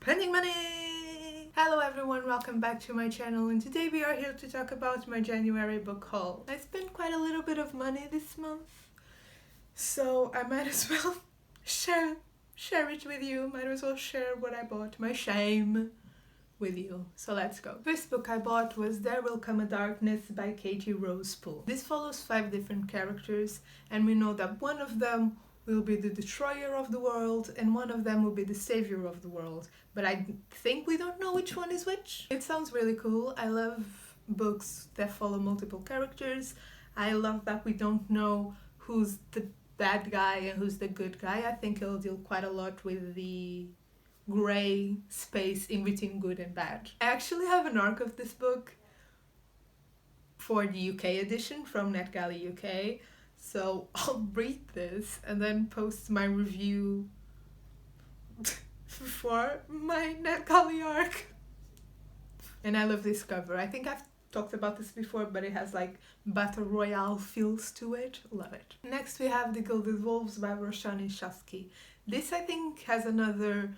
Spending money! Hello everyone, welcome back to my channel, and today we are here to talk about my January book haul. I spent quite a little bit of money this month, so I might as well share it with you. Might as well share what I bought, my shame, with you. So let's go. First book I bought was There Will Come a Darkness by Katie Rose Poole. This follows 5 different characters, and we know that one of them will be the destroyer of the world and one of them will be the savior of the world. But I think we don't know which one is which. It sounds really cool. I love books that follow multiple characters. I love that we don't know who's the bad guy and who's the good guy. I think it'll deal quite a lot with the grey space in between good and bad. I actually have an arc of this book for the UK edition from NetGalley UK. So I'll read this and then post my review for my NetGalley arc. And I love this cover. I think I've talked about this before, but it has like Battle Royale feels to it. Love it. Next we have The Gilded Wolves by Roshani Shasky. This I think has another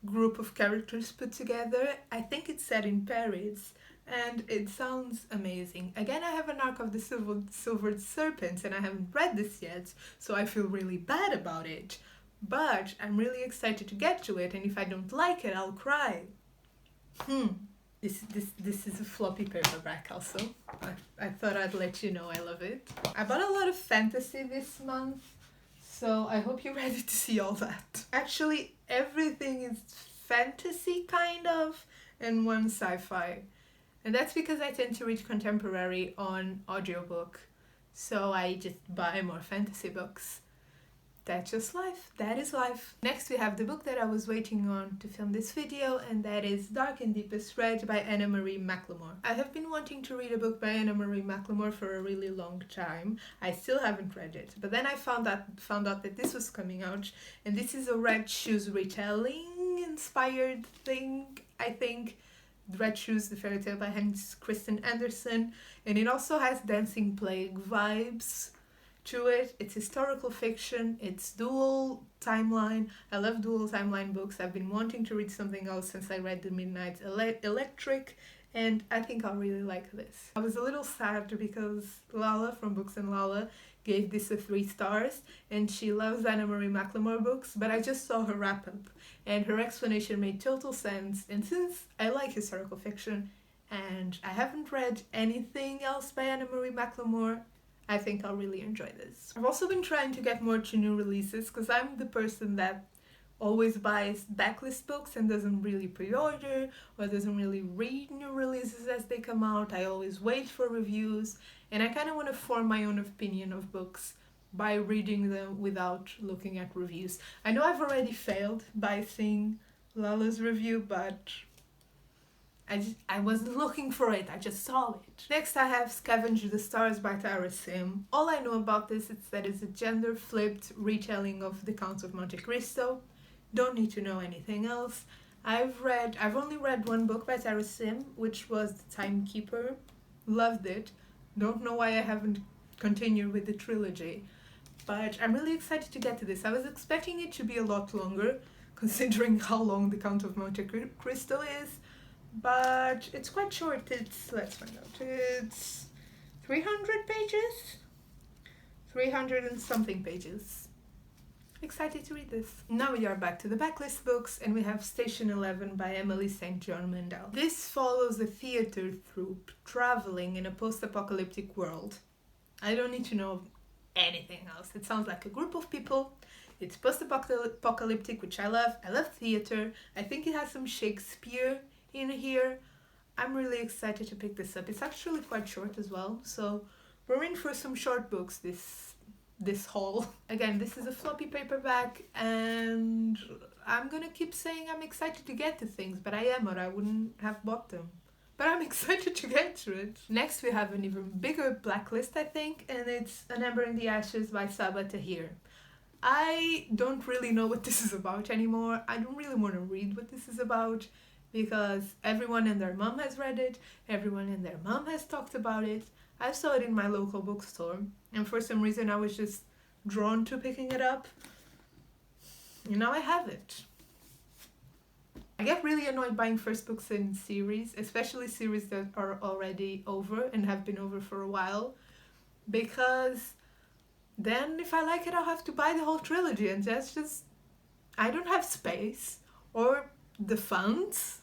group of characters put together. I think it's set in Paris. And it sounds amazing. Again, I have an arc of the Silvered Serpent and I haven't read this yet, so I feel really bad about it. But I'm really excited to get to it, and if I don't like it, I'll cry. This is a floppy paperback also. I thought I'd let you know I love it. I bought a lot of fantasy this month, so I hope you're ready to see all that. Actually, everything is fantasy kind of, and one sci-fi. And that's because I tend to read contemporary on audiobook, so I just buy more fantasy books. That's just life. That is life. Next we have the book that I was waiting on to film this video, and that is Dark and Deepest Red by Anna Marie McLemore. I have been wanting to read a book by Anna Marie McLemore for a really long time. I still haven't read it, but then I found out that this was coming out, and this is a Red Shoes retelling inspired thing, I think. Red Shoes, the fairy tale by Hans Christian Andersen, and it also has Dancing Plague vibes to it. It's historical fiction, it's dual timeline. I love dual timeline books. I've been wanting to read something else since I read The Midnight Electric, and I think I'll really like this. I was a little sad because Lala from Books and Lala gave this a 3 stars, and she loves Anna Marie McLemore books, but I just saw her wrap up and her explanation made total sense, and since I like historical fiction and I haven't read anything else by Anna Marie McLemore, I think I'll really enjoy this. I've also been trying to get more to new releases because I'm the person that always buys backlist books and doesn't really pre-order or doesn't really read new releases as they come out. I always wait for reviews, and I kind of want to form my own opinion of books by reading them without looking at reviews. I know I've already failed by seeing Lala's review, but I wasn't looking for it, I just saw it. Next I have Scavengers the Stars by Tara Sim. All I know about this is that it's a gender-flipped retelling of The Count of Monte Cristo. Don't need to know anything else. I've only read one book by Tara Sim, which was The Timekeeper. Loved it. Don't know why I haven't continued with the trilogy, but I'm really excited to get to this. I was expecting it to be a lot longer, considering how long The Count of Monte Cristo is, but it's quite short. Let's find out. It's 300 pages? 300 and something pages. Excited to read this. Now we are back to the backlist books, and we have Station 11 by Emily St. John Mandel. This follows a theater troupe traveling in a post-apocalyptic world. I don't need to know anything else. It sounds like a group of people. It's post-apocalyptic, which I love. I love theater. I think it has some Shakespeare in here. I'm really excited to pick this up. It's actually quite short as well, so we're in for some short books this haul. Again, this is a floppy paperback, and I'm gonna keep saying I'm excited to get to things, but I am, or I wouldn't have bought them. But I'm excited to get to it. Next we have an even bigger blacklist, I think, and it's An Ember in the Ashes by Saba Tahir. I don't really know what this is about anymore. I don't really want to read what this is about because everyone and their mom has read it, everyone and their mom has talked about it. I saw it in my local bookstore, and for some reason I was just drawn to picking it up. And now I have it. I get really annoyed buying first books in series, especially series that are already over and have been over for a while, because then if I like it, I'll have to buy the whole trilogy, and that's just, I don't have space or the funds.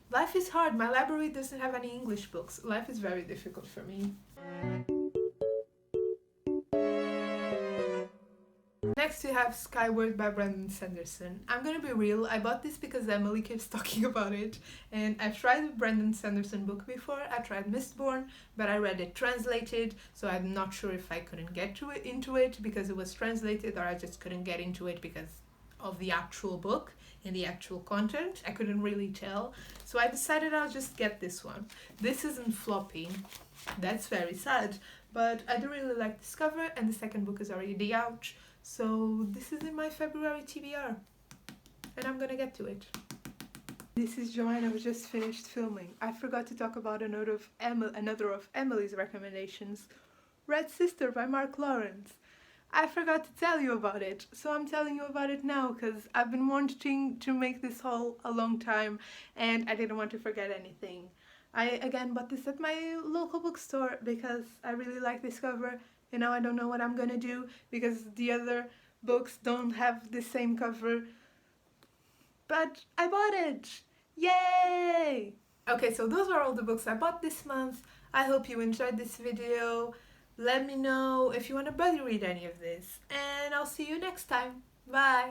Life is hard. My library doesn't have any English books. Life is very difficult for me. Next we have Skyward by Brandon Sanderson. I'm gonna be real, I bought this because Emily keeps talking about it, and I've tried the Brandon Sanderson book before. I tried Mistborn, but I read it translated, so I'm not sure if I couldn't get into it because it was translated, or I just couldn't get into it because of the actual book and the actual content. I couldn't really tell, so I decided I'll just get this one. This isn't floppy, that's very sad, but I do really like this cover, and the second book is already out. So this is in my February TBR, and I'm gonna get to it. This is Joanne. I've just finished filming. I forgot to talk about another of Emily's recommendations, Red Sister by Mark Lawrence. I forgot to tell you about it, so I'm telling you about it now because I've been wanting to make this haul a long time and I didn't want to forget anything. I again bought this at my local bookstore because I really like this cover. And now I don't know what I'm gonna do because the other books don't have the same cover. But I bought it! Yay! Okay, so those are all the books I bought this month. I hope you enjoyed this video. Let me know if you want to buddy read any of this. And I'll see you next time. Bye!